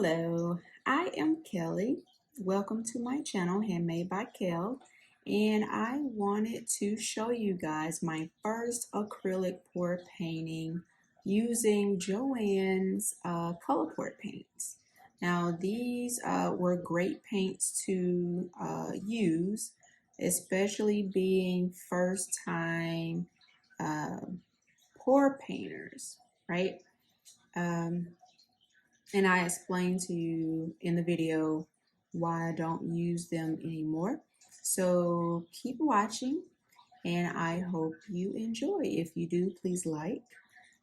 Hello, I am Kelly. Welcome to my channel, Handmade by Kel. And I wanted to show you guys my first acrylic pour painting using Joann's color pour paints. Now these were great paints to use, especially being first time uh, pour painters, right? Um, and I explained to you in the video why I don't use them anymore. So keep watching and I hope you enjoy. If you do, please like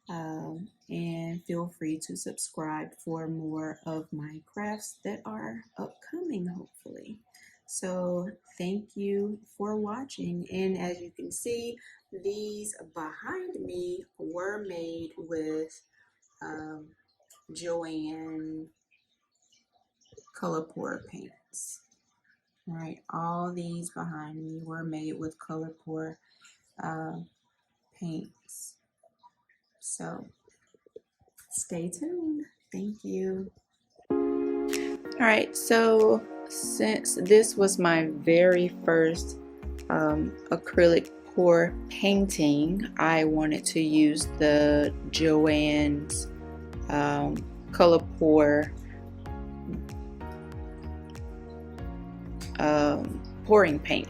and feel free to subscribe for more of my crafts that are upcoming, hopefully. So thank you for watching. And as you can see, these behind me were made with um, Joann color pour paints. All right, all these behind me were made with color pour paints. So stay tuned. Thank you. All right, so since this was my very first acrylic pour painting, I wanted to use the Joann's color pour pouring paint.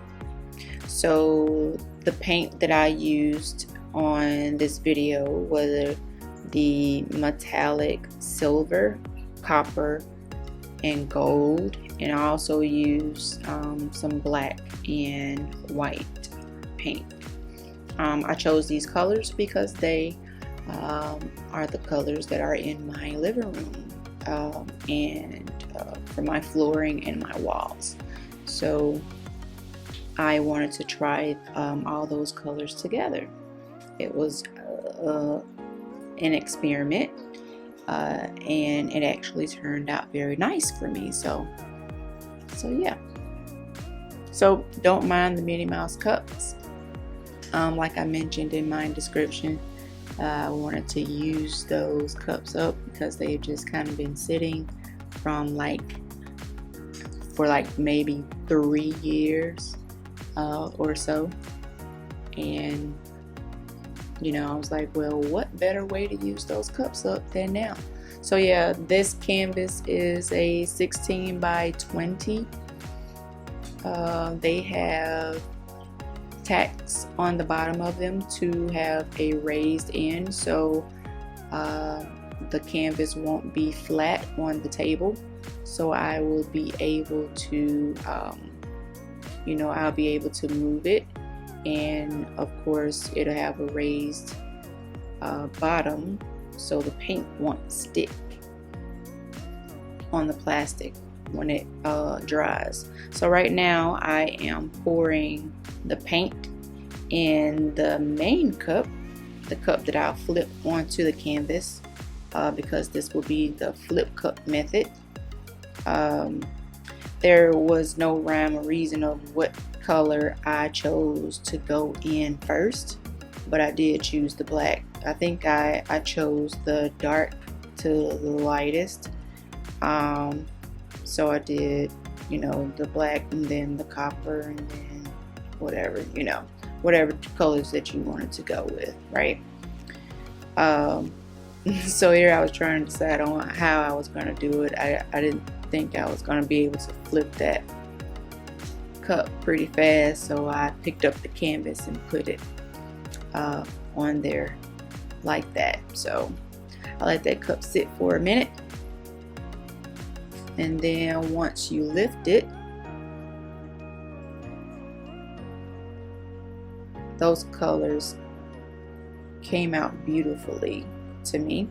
So the paint that I used on this video was the metallic silver, copper, and gold, and I also used some black and white paint. I chose these colors because they are the colors that are in my living room and for my flooring and my walls. So I wanted to try all those colors together. It was an experiment and it actually turned out very nice for me. So yeah. So don't mind the Minnie Mouse cups. Like I mentioned in my description, I wanted to use those cups up because they've just kind of been sitting for maybe 3 years or so, and I was like, well, what better way to use those cups up than now? So yeah, this canvas is a 16 by 20. They have tacks on the bottom of them to have a raised end, so the canvas won't be flat on the table. So I will be able to I'll be able to move it, and of course it'll have a raised bottom so the paint won't stick on the plastic when it dries. So right now I am pouring the paint in the main cup, the cup that I'll flip onto the canvas because this will be the flip cup method. There was no rhyme or reason of what color I chose to go in first, but I did choose the black. I think I chose the dark to the lightest. So I did, the black and then the copper and then whatever colors that you wanted to go with, right? So here I was trying to decide on how I was going to do it. I didn't think I was going to be able to flip that cup pretty fast, so I picked up the canvas and put it on there like that. So I let that cup sit for a minute, and then once you lift it, those colors came out beautifully to me.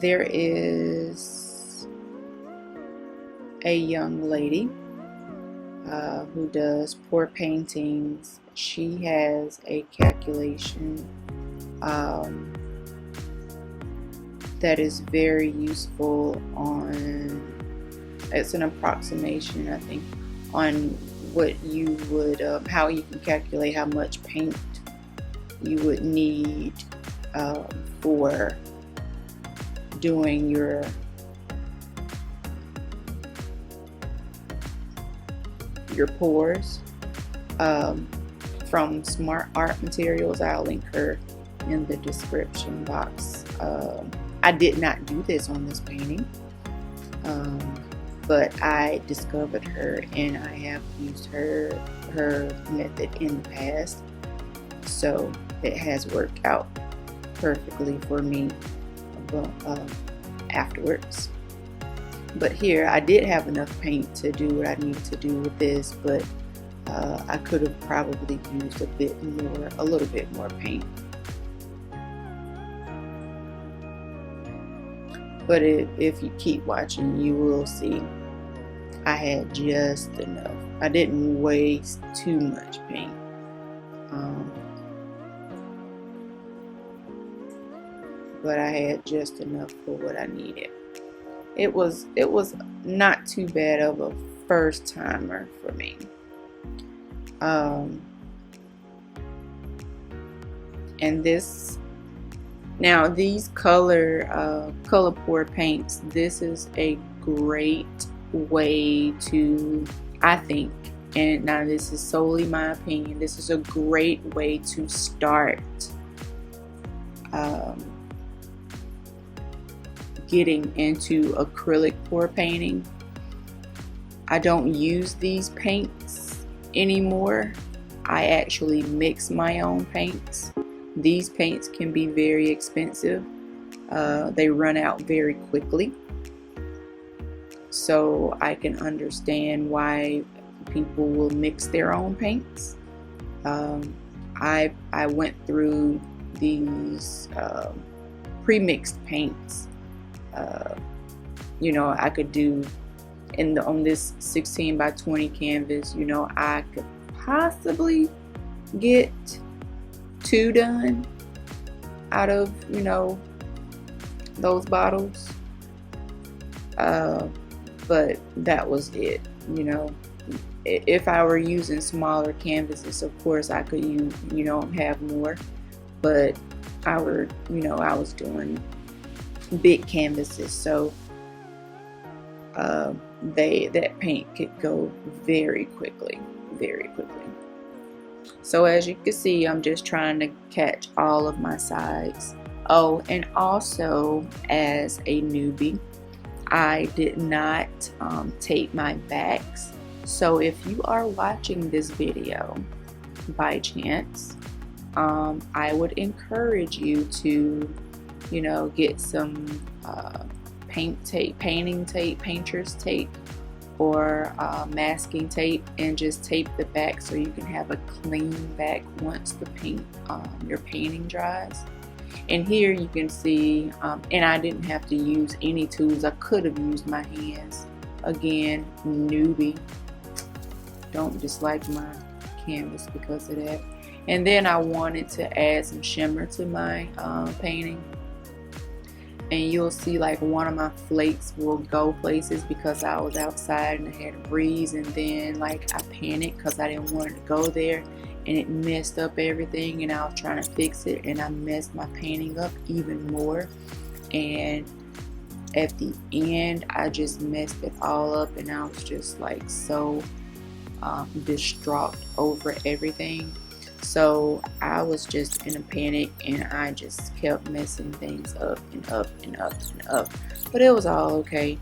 There is a young lady who does pour paintings. She has a calculation that is very useful on, it's an approximation, I think, on what you would, how you can calculate how much paint you would need for doing your pours from Smart Art Materials. I'll link her in the description box. I did not do this on this painting, but I discovered her and I have used her method in the past, so it has worked out perfectly for me afterwards. But here I did have enough paint to do what I needed to do with this, but I could have probably used a little bit more paint. But if you keep watching, you will see I had just enough. I didn't waste too much paint. But I had just enough for what I needed. It was not too bad of a first timer for me. And now these color pour paints, this is a great way to, I think, and now this is solely my opinion, this is a great way to start getting into acrylic pour painting. I don't use these paints anymore. I actually mix my own paints. These paints can be very expensive. They run out very quickly. So I can understand why people will mix their own paints. I went through these pre-mixed paints. You know, I could do on this 16 by 20 canvas, you know, I could possibly get 2 done out of, you know, those bottles, but that was it. You know, if I were using smaller canvases, of course I could use, you know, have more, but I was doing big canvases, so that paint could go very quickly. So as you can see, I'm just trying to catch all of my sides. Oh, and also as a newbie, I did not tape my backs. So if you are watching this video by chance, I would encourage you to, you know, get some painter's tape, or masking tape, and just tape the back so you can have a clean back once the paint, your painting dries. And here you can see, and I didn't have to use any tools. I could have used my hands. Again, newbie. Don't dislike my canvas because of that. And then I wanted to add some shimmer to my painting. And you'll see like one of my flakes will go places because I was outside and I had a breeze, and then like I panicked because I didn't want it to go there, and it messed up everything, and I was trying to fix it and I messed my painting up even more. And at the end I just messed it all up, and I was just like so distraught over everything. So I was just in a panic, and I just kept messing things up and up and up and up. But it was all okay.